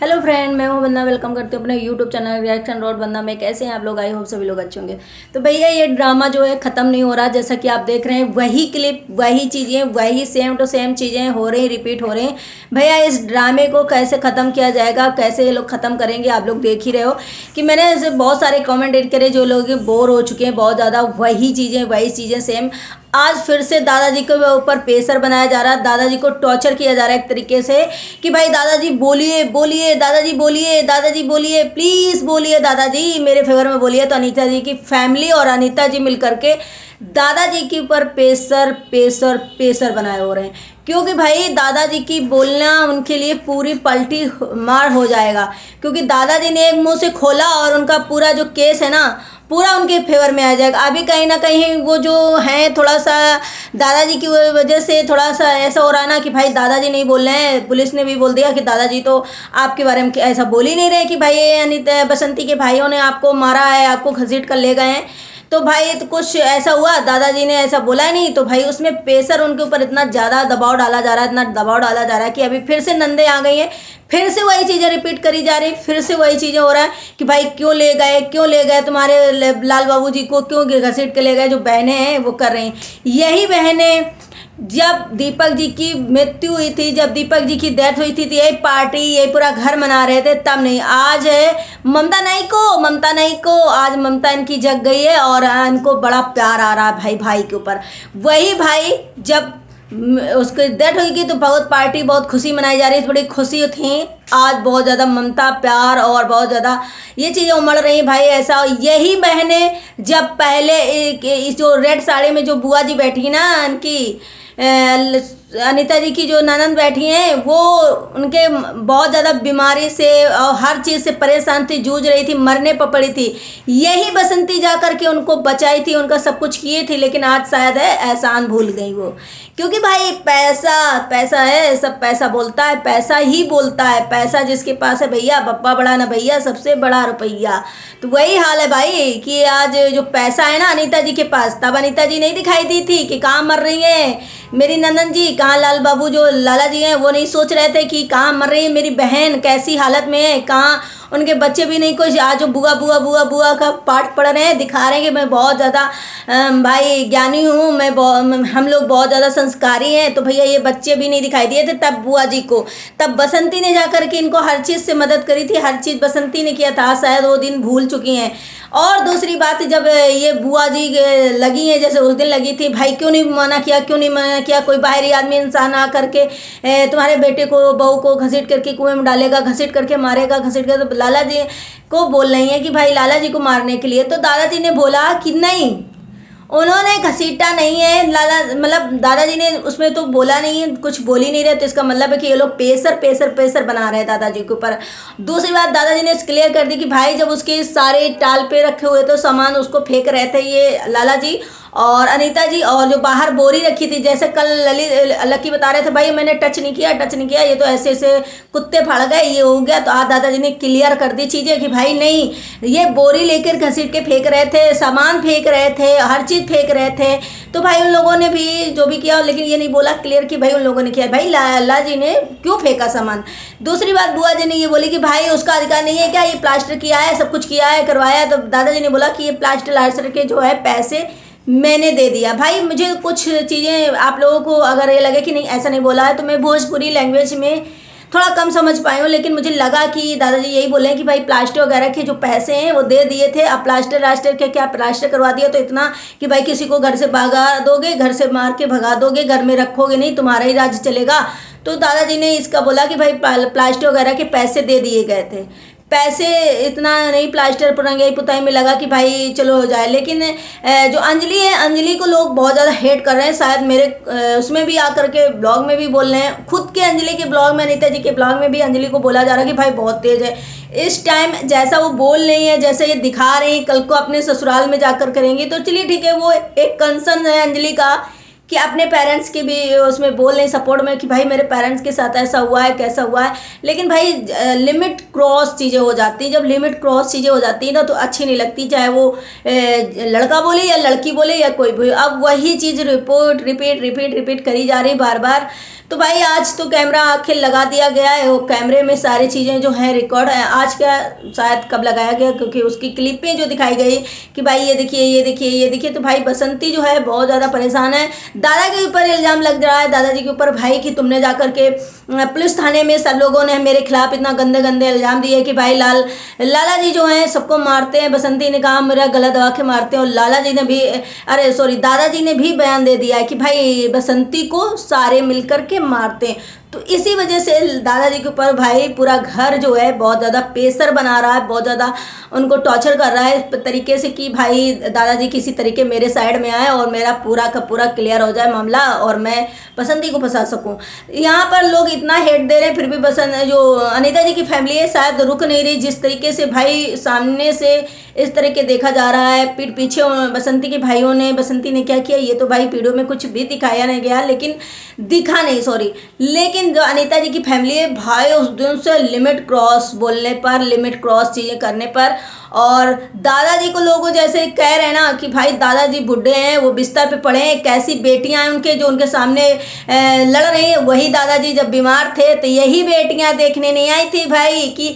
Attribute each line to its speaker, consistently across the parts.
Speaker 1: Hello friend, मैं हूं वंदना। Welcome करती हूँ अपने यूट्यूब चैनल रिएक्शन रोड वंदना में। कैसे हैं आप लोग? आई होप सभी लोग अच्छे होंगे। तो भैया ये ड्रामा जो है ख़त्म नहीं हो रहा। जैसा कि आप देख रहे हैं वही क्लिप, वही चीज़ें, वही सेम टू सेम चीज़ें हो रही, रिपीट हो रही हैं। भैया इस ड्रामे को कैसे ख़त्म किया जाएगा, कैसे ये लोग ख़त्म करेंगे, आप लोग देख ही रहे हो कि मैंने ऐसे बहुत सारे कॉमेंट एड करे। जो लोग बोर हो चुके हैं बहुत ज़्यादा, वही चीज़ें सेम। आज फिर से दादाजी के ऊपर प्रेशर बनाया जा रहा है, दादाजी को टॉर्चर किया जा रहा है एक तरीके से कि भाई दादाजी बोलिए बोलिए, दादाजी बोलिए, दादाजी बोलिए, प्लीज़ बोलिए दादाजी, मेरे फेवर में बोलिए। तो अनीता जी की फैमिली और अनीता जी मिल करके दादाजी के ऊपर प्रेशर प्रेशर प्रेशर बनाए हो रहे हैं, क्योंकि भाई दादाजी की बोलना उनके लिए पूरी पलटी मार हो जाएगा। क्योंकि दादाजी ने एक मुंह से खोला और उनका पूरा जो केस है ना, पूरा उनके फेवर में आ जाएगा। अभी कहीं ना कहीं वो जो है थोड़ा सा दादाजी की वजह से थोड़ा सा ऐसा हो रहा है ना कि भाई दादाजी नहीं बोल रहे हैं। पुलिस ने भी बोल दिया कि दादाजी तो आपके बारे में ऐसा बोल ही नहीं रहे कि भाई अनिता बसंती के भाइयों ने आपको मारा है, आपको घसीट कर ले गए हैं। तो भाई तो कुछ ऐसा हुआ, दादाजी ने ऐसा बोला ही नहीं। तो भाई उसमें प्रेशर उनके ऊपर इतना ज़्यादा दबाव डाला जा रहा है, इतना दबाव डाला जा रहा है कि अभी फिर से नंदे आ गई हैं। फिर से वही चीज़ें रिपीट करी जा रही, फिर से वही चीज़ें हो रहा है कि भाई क्यों ले गए तुम्हारे लाल बाबू जी को, क्यों घसीट के ले गए। जो बहनें हैं वो कर रही हैं, यही बहनें जब दीपक जी की मृत्यु हुई थी, जब दीपक जी की डेथ हुई थी, तो यही पार्टी, यही पूरा घर मना रहे थे। तब नहीं, आज है ममता नहीं को आज ममता इनकी जग गई है और इनको बड़ा प्यार आ रहा है भाई भाई के ऊपर। वही भाई जब उसकी डेथ हुई तो बहुत पार्टी, बहुत खुशी मनाई जा रही थी, बड़ी खुशी थी। आज बहुत ज़्यादा ममता, प्यार और बहुत ज़्यादा ये चीज़ें उमड़ रही भाई। ऐसा यही बहनें जब पहले इस जो रेड साड़ी में जो बुआ जी बैठी ना, इनकी अनीता जी की जो ननंद बैठी हैं, वो उनके बहुत ज़्यादा बीमारी से और हर चीज़ से परेशान थी, जूझ रही थी, मरने पर पड़ी थी। यही बसंती जा कर के उनको बचाई थी, उनका सब कुछ किए थे। लेकिन आज शायद है एहसान भूल गई वो, क्योंकि भाई पैसा पैसा है, सब पैसा बोलता है, पैसा ही बोलता है। पैसा जिसके पास है भैया, बप्पा बड़ा ना भैया, सबसे बड़ा रुपया। तो वही हाल है भाई कि आज जो पैसा है ना अनीता जी के पास, तब अनीता जी नहीं दिखाई दी थी कि कहाँ मर रही है मेरी नंदन जी, कहाँ लाल बाबू जो लाला जी हैं वो नहीं सोच रहे थे कि कहाँ मर रही है मेरी बहन, कैसी हालत में है, कहाँ उनके बच्चे भी नहीं कुछ। आज जो बुआ बुआ बुआ बुआ का पाठ पढ़ रहे हैं, दिखा रहे हैं कि मैं बहुत ज़्यादा भाई ज्ञानी हूँ, हम लोग बहुत ज़्यादा संस्कारी हैं। तो भैया ये बच्चे भी नहीं दिखाई दिए थे तब बुआ जी को। तब बसंती ने जा कर के इनको हर चीज़ से मदद करी थी, हर चीज़ बसंती ने किया था। शायद वो दिन भूल चुकी हैं। और दूसरी बात, जब ये बुआ जी लगी हैं जैसे उस दिन लगी थी, भाई क्यों नहीं मना किया, क्यों नहीं मना किया? कोई बाहरी आदमी इंसान आ करके तुम्हारे बेटे को, बहू को घसीट करके कुएं में डालेगा, घसीट करके मारेगा, घसीट कर। तो लाला जी को बोल रही है कि भाई लाला जी को मारने के लिए। तो दादाजी ने बोला कि नहीं, उन्होंने घसीटा नहीं है। लाला मतलब दादाजी ने उसमें तो बोला नहीं है, कुछ बोल ही नहीं रहे। तो इसका मतलब है कि ये लोग प्रेशर प्रेशर प्रेशर बना रहे हैं दादाजी के ऊपर। दूसरी बात, दादाजी ने क्लियर कर दी कि भाई जब उसके सारे टाल पे रखे हुए तो सामान उसको फेंक रहे थे ये लाला जी और अनीता जी। और जो बाहर बोरी रखी थी, जैसे कल लकी बता रहे थे भाई मैंने टच नहीं किया, ये तो ऐसे ऐसे कुत्ते फाड़ गए, ये हो गया। तो आज दादाजी ने क्लियर कर दी चीज़ें कि भाई नहीं, ये बोरी लेकर घसीट के फेंक रहे थे, सामान फेंक रहे थे, हर चीज़ फेंक रहे थे। तो भाई उन लोगों ने भी जो भी किया, लेकिन ये नहीं बोला क्लियर कि भाई उन लोगों ने किया, भाई लाला जी ने क्यों फेंका सामान। दूसरी बात, बुआ जी ने ये बोली कि भाई उसका अधिकार नहीं है क्या, ये प्लास्टर किया है, सब कुछ किया है, करवाया है। तो दादाजी ने बोला कि ये प्लास्टर के जो है पैसे मैंने दे दिया। भाई मुझे कुछ चीज़ें आप लोगों को अगर ये लगे कि नहीं ऐसा नहीं बोला है, तो मैं भोजपुरी लैंग्वेज में थोड़ा कम समझ पाई हूँ। लेकिन मुझे लगा कि दादाजी यही बोले कि भाई प्लास्टर वगैरह के जो पैसे हैं वो दे दिए थे। अब प्लास्टर के क्या प्लास्टर करवा दिया तो इतना कि भाई किसी को घर से भगा दोगे, घर से मार के भगा दोगे, घर में रखोगे नहीं, तुम्हारा ही राज्य चलेगा। तो दादाजी ने इसका बोला कि भाई प्लास्टर वगैरह के पैसे दे दिए गए थे। पैसे इतना नहीं, प्लास्टर पुरंगाई पुताई में लगा कि भाई चलो हो जाए। लेकिन जो अंजलि है, अंजलि को लोग बहुत ज़्यादा हेट कर रहे हैं। शायद मेरे उसमें भी आकर के ब्लॉग में भी बोल रहे हैं, खुद के अंजलि के ब्लॉग में, अनीता जी के ब्लॉग में भी अंजलि को बोला जा रहा है कि भाई बहुत तेज़ है। इस टाइम जैसा वो बोल रही है, जैसे ये दिखा रहे हैं, कल को अपने ससुराल में जाकर करेंगी। तो चलिए ठीक है, वो एक कंसर्न है अंजलि का कि अपने पेरेंट्स के भी उसमें बोल नहीं सपोर्ट में कि भाई मेरे पेरेंट्स के साथ ऐसा हुआ है कैसा हुआ है, लेकिन भाई लिमिट क्रॉस चीज़ें हो जाती हैं। जब लिमिट क्रॉस चीज़ें हो जाती हैं ना तो अच्छी नहीं लगती, चाहे वो लड़का बोले या लड़की बोले या कोई भी। अब वही चीज़ रिपीट करी जा रही बार बार। तो भाई आज तो कैमरा आखिर लगा दिया गया है, वो कैमरे में सारी चीज़ें जो हैं रिकॉर्ड है। आज क्या शायद कब लगाया गया, क्योंकि उसकी क्लिपें जो दिखाई गई कि भाई ये देखिए ये देखिए ये देखिए। तो भाई बसंती जो है बहुत ज़्यादा परेशान है। दादा के ऊपर इल्ज़ाम लग रहा है, दादाजी के ऊपर भाई कि तुमने जा करके पुलिस थाने में सब लोगों ने मेरे खिलाफ इतना गंदे गंदे इल्ज़ाम दिए कि भाई लाला जी जो हैं सबको मारते हैं। बसंती ने कहा मेरा गला दबा के मारते हैं, और लाला जी ने भी दादाजी ने भी बयान दे दिया है कि भाई बसंती को सारे मिलकर के मारते हैं। तो इसी वजह से दादाजी के ऊपर भाई पूरा घर जो है बहुत ज़्यादा प्रेशर बना रहा है, बहुत ज़्यादा उनको टॉर्चर कर रहा है इस तरीके से कि भाई दादाजी किसी तरीके मेरे साइड में आए और मेरा पूरा का पूरा क्लियर हो जाए मामला और मैं बसंती को फंसा सकूं। यहाँ पर लोग इतना हेट दे रहे हैं, फिर भी जो अनीता जी की फैमिली है शायद रुक नहीं रही। जिस तरीके से भाई सामने से इस तरह के देखा जा रहा है, पीठ पीछे बसंती के भाइयों ने, बसंती ने क्या किया ये तो भाई वीडियो में कुछ भी दिखाया नहीं गया, लेकिन जो अनीता जी की फैमिली है भाई उस दिन से लिमिट क्रॉस बोलने पर, लिमिट क्रॉस चीज़ें करने पर। और दादाजी को लोग जैसे कह रहे हैं ना कि भाई दादाजी बुढ़े हैं, वो बिस्तर पे पड़े हैं, कैसी बेटियां हैं उनके जो उनके सामने लड़ रही हैं। वही दादाजी जब बीमार थे तो यही बेटियां देखने नहीं आई थी भाई कि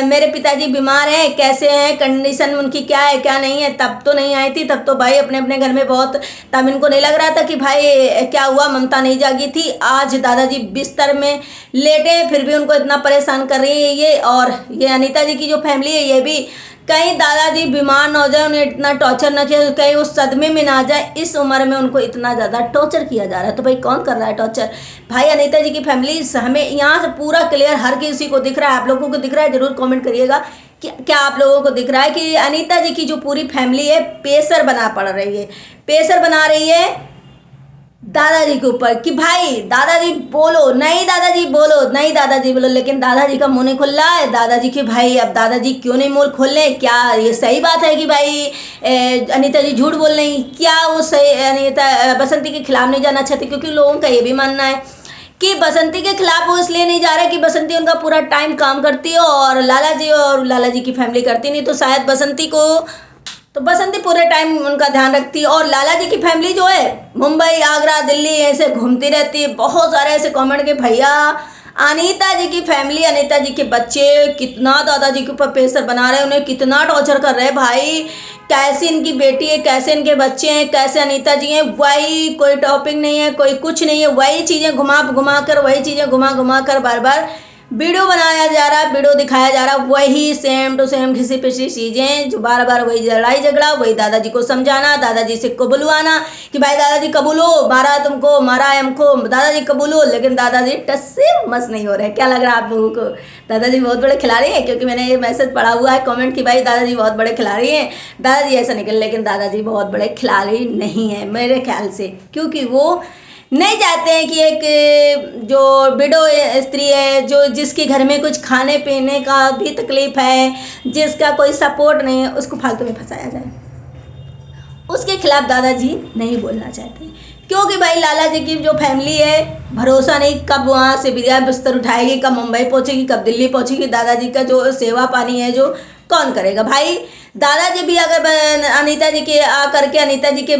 Speaker 1: मेरे पिताजी बीमार हैं, कैसे हैं, कंडीशन उनकी क्या है क्या नहीं है। तब तो नहीं आई थी, तब तो भाई अपने अपने घर में बहुत, तब इनको नहीं लग रहा था कि भाई क्या हुआ, ममता नहीं जागी थी। आज दादाजी बिस्तर में लेटे फिर भी उनको इतना परेशान कर रही है ये। और ये अनीता जी की जो फैमिली है ये भी, कहीं दादाजी बीमार ना हो जाए, उन्हें इतना टॉर्चर ना किया, कहीं वो सदमे में ना जाए, इस उम्र में उनको इतना ज़्यादा टॉर्चर किया जा रहा है। तो भाई कौन कर रहा है टॉर्चर? भाई अनीता जी की फैमिली। हमें यहाँ से पूरा क्लियर हर किसी को दिख रहा है। आप लोगों को दिख रहा है? जरूर कमेंट करिएगा कि क्या आप लोगों को दिख रहा है कि अनीता जी की जो पूरी फैमिली है प्रेशर बना पड़ रही है, प्रेशर बना रही है दादाजी के ऊपर कि भाई दादाजी बोलो, नहीं दादाजी बोलो, नहीं दादाजी बोलो। लेकिन दादाजी का मुंह नहीं खुल रहा है। दादाजी के भाई, अब दादाजी क्यों नहीं मुंह खोल रहे? क्या ये सही बात है कि भाई अनीता जी झूठ बोल रही? क्या वो सही अनीता बसंती के खिलाफ नहीं जाना चाहती? क्योंकि लोगों का ये भी मानना है कि बसंती के खिलाफ वो इसलिए नहीं जा रहे कि बसंती उनका पूरा टाइम काम करती है और लाला जी की फैमिली करती नहीं। तो शायद बसंती पूरे टाइम उनका ध्यान रखती है। और लाला जी की फैमिली जो है मुंबई, आगरा, दिल्ली ऐसे घूमती रहती है। बहुत सारे ऐसे कमेंट के भैया अनीता जी की फैमिली, अनीता जी के बच्चे कितना दादाजी के ऊपर प्रेशर बना रहे हैं, उन्हें कितना टॉर्चर कर रहे हैं भाई। कैसे इनकी बेटी है, कैसे इनके बच्चे हैं, कैसे अनीता जी हैं, वही कोई टॉपिक नहीं है, कोई कुछ नहीं है, वही चीज़ें घुमा घुमा कर बार बार वीडियो बनाया जा रहा है, वीडियो दिखाया जा रहा है। वही सेम टू सेम घिसी पिसी चीज़ें जो बार बार वही लड़ाई झगड़ा, वही दादाजी को समझाना, दादाजी से कबूलवाना कि भाई दादाजी कबूलो, मारा तुमको, मारा हमको, दादाजी कबूलो। लेकिन दादाजी टस से मस नहीं हो रहे। क्या लग रहा है आप लोगों को? दादाजी बहुत बड़े खिलाड़ी हैं? क्योंकि मैंने ये मैसेज पढ़ा हुआ है कमेंट कि भाई दादाजी बहुत बड़े खिलाड़ी हैं, दादाजी ऐसा निकल। लेकिन दादाजी बहुत बड़े खिलाड़ी नहीं है मेरे ख्याल से, क्योंकि वो नहीं चाहते हैं कि एक जो विडो स्त्री है, जो जिसके घर में कुछ खाने पीने का भी तकलीफ है, जिसका कोई सपोर्ट नहीं है, उसको फालतू में फंसाया जाए। उसके खिलाफ दादाजी नहीं बोलना चाहते, क्योंकि भाई लाला जी की जो फैमिली है भरोसा नहीं कब वहाँ से बिस्तर उठाएगी, कब मुंबई पहुँचेगी, कब दिल्ली पहुँचेगी। दादाजी का जो सेवा पानी है जो कौन करेगा भाई? दादाजी भी अगर अनीता जी के आकर के, अनीता जी के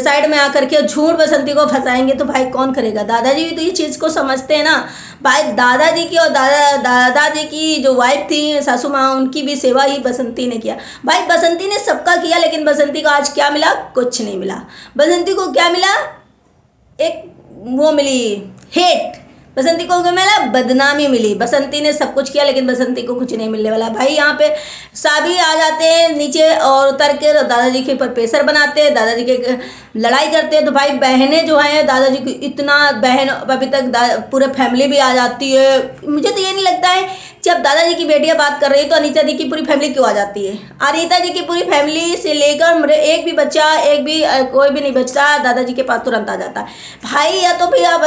Speaker 1: साइड में आकर के झूठ बसंती को फंसाएंगे तो भाई कौन करेगा? दादाजी भी तो ये चीज़ को समझते हैं ना भाई। दादाजी की और दादाजी की जो वाइफ थी सासू माँ, उनकी भी सेवा ही बसंती ने किया भाई। बसंती ने सबका किया, लेकिन बसंती को आज क्या मिला? कुछ नहीं मिला। बसंती को क्या मिला? एक वो मिली हेट। बसंती को क्या मिला? बदनामी मिली। बसंती ने सब कुछ किया लेकिन बसंती को कुछ नहीं मिलने वाला भाई। यहाँ पे सभी आ जाते हैं नीचे और उतर के दादाजी के ऊपर प्रेशर बनाते हैं, दादाजी के लड़ाई करते हैं। तो भाई बहनें जो हैं दादाजी की, इतना बहन अभी तक पूरे फैमिली भी आ जाती है। मुझे तो ये नहीं लगता है जब दादाजी की बेटियां बात कर रही है तो अनीता जी की पूरी फैमिली क्यों आ जाती है? अनीता जी की पूरी फैमिली से लेकर एक भी बच्चा, एक भी कोई भी नहीं बचता, दादाजी के पास तुरंत आ जाता है भाई। या तो फिर आप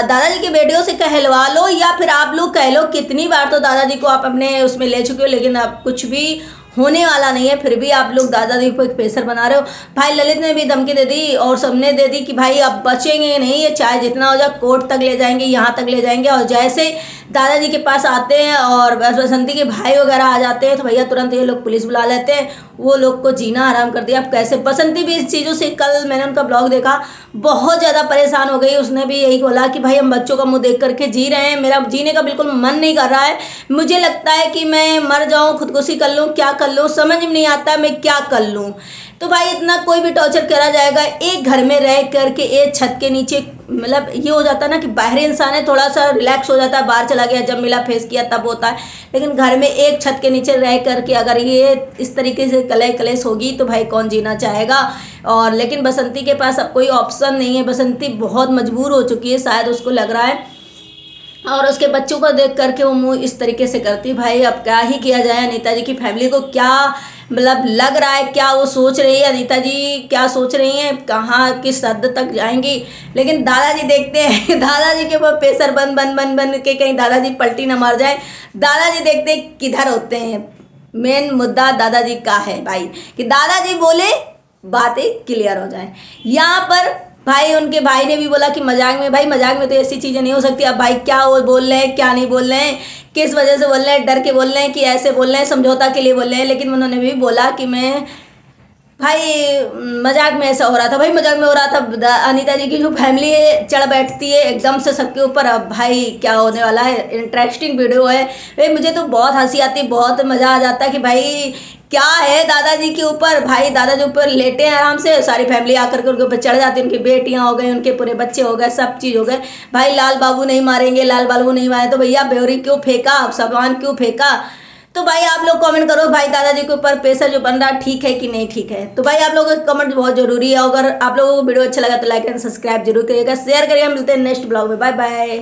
Speaker 1: दादाजी की बेटियों से कहलवा लो, या फिर आप लोग कह लो। कितनी बार तो दादाजी को आप अपने उसमें ले चुके हो, लेकिन अब कुछ भी होने वाला नहीं है, फिर भी आप लोग दादाजी को एक प्रेशर बना रहे हो। भाई ललित ने भी धमकी दे दी और सबने दे दी कि भाई अब बचेंगे नहीं, ये चाहे जितना हो जाए कोर्ट तक ले जाएंगे, यहाँ तक ले जाएंगे। और जैसे दादाजी के पास आते हैं और बसंती के भाई वगैरह आ जाते हैं तो भैया तुरंत ये लोग पुलिस बुला लेते हैं, वो लोग को जीना हराम कर दिया। अब कैसे बसंती भी इस चीज़ों से, कल मैंने उनका ब्लॉग देखा, बहुत ज़्यादा परेशान हो गई। उसने भी यही बोला कि भाई हम बच्चों का मुंह देख करके जी रहे हैं, मेरा जीने का बिल्कुल मन नहीं कर रहा है, मुझे लगता है कि मैं मर जाऊं, खुदकुशी कर लूं, क्या कर लूं, समझ में नहीं आता मैं क्या कर लूं। तो भाई इतना कोई भी टॉर्चर करा जाएगा, एक घर में रह करके एक छत के नीचे, मतलब ये हो जाता है ना कि बाहरी इंसान है थोड़ा सा रिलैक्स हो जाता है, बाहर चला गया जब मिला फेस किया तब होता है, लेकिन घर में एक छत के नीचे रह करके अगर ये इस तरीके से कलह कलेश होगी तो भाई कौन जीना चाहेगा। और लेकिन बसंती के पास अब कोई ऑप्शन नहीं है, बसंती बहुत मजबूर हो चुकी है, शायद उसको लग रहा है, और उसके बच्चों को देख करके वो मुंह इस तरीके से करती। भाई अब क्या ही किया जाए, अनीता जी की फैमिली को क्या मतलब लग रहा है, क्या वो सोच रही है, अनीता जी क्या सोच रही हैं, कहाँ किस हद तक जाएंगी। लेकिन दादाजी देखते हैं दादाजी के ऊपर प्रेशर बन बन बन बन के कहीं दादाजी पलटी ना मार जाए। दादाजी देखते किधर होते हैं, मेन मुद्दा दादाजी का है भाई, कि दादाजी बोले बातें क्लियर हो जाए। यहाँ पर भाई उनके भाई ने भी बोला कि मजाक में, भाई मजाक में तो ऐसी चीज़ें नहीं हो सकती। अब भाई क्या वो बोल रहे हैं, क्या नहीं बोल रहे हैं, किस वजह से बोल रहे हैं, डर के बोल रहे हैं कि ऐसे बोल रहे हैं, समझौता के लिए बोल रहे हैं। लेकिन उन्होंने भी बोला कि मैं भाई मजाक में ऐसा हो रहा था, भाई मजाक में हो रहा था। अनीता जी की जो फैमिली है चढ़ बैठती है एकदम से सबके ऊपर। अब भाई क्या होने वाला है, इंटरेस्टिंग वीडियो है भाई, मुझे तो बहुत हंसी आती है, बहुत मज़ा आ जाता है कि भाई क्या है दादाजी के ऊपर। भाई दादाजी ऊपर लेटे हैं आराम से, सारी फैमिली आकर के उनके ऊपर चढ़ जाती है, उनकी बेटियां हो गई, उनके पूरे बच्चे हो गए, सब चीज़ हो गए। भाई लाल बाबू नहीं मारेंगे, लाल बाबू नहीं मारे तो भैया बेवरी क्यों फेंका, सामान क्यों फेंका। तो भाई आप लोग कमेंट करो, भाई दादाजी के ऊपर प्रेशर जो बन रहा ठीक है कि नहीं ठीक है। तो भाई आप लोगों का कमेंट बहुत जरूरी है। अगर आप लोगों को वीडियो अच्छा लगा तो लाइक एंड सब्सक्राइब जरूर करिएगा, शेयर करिएगा। मिलते हैं नेक्स्ट ब्लॉग में, बाय बाय।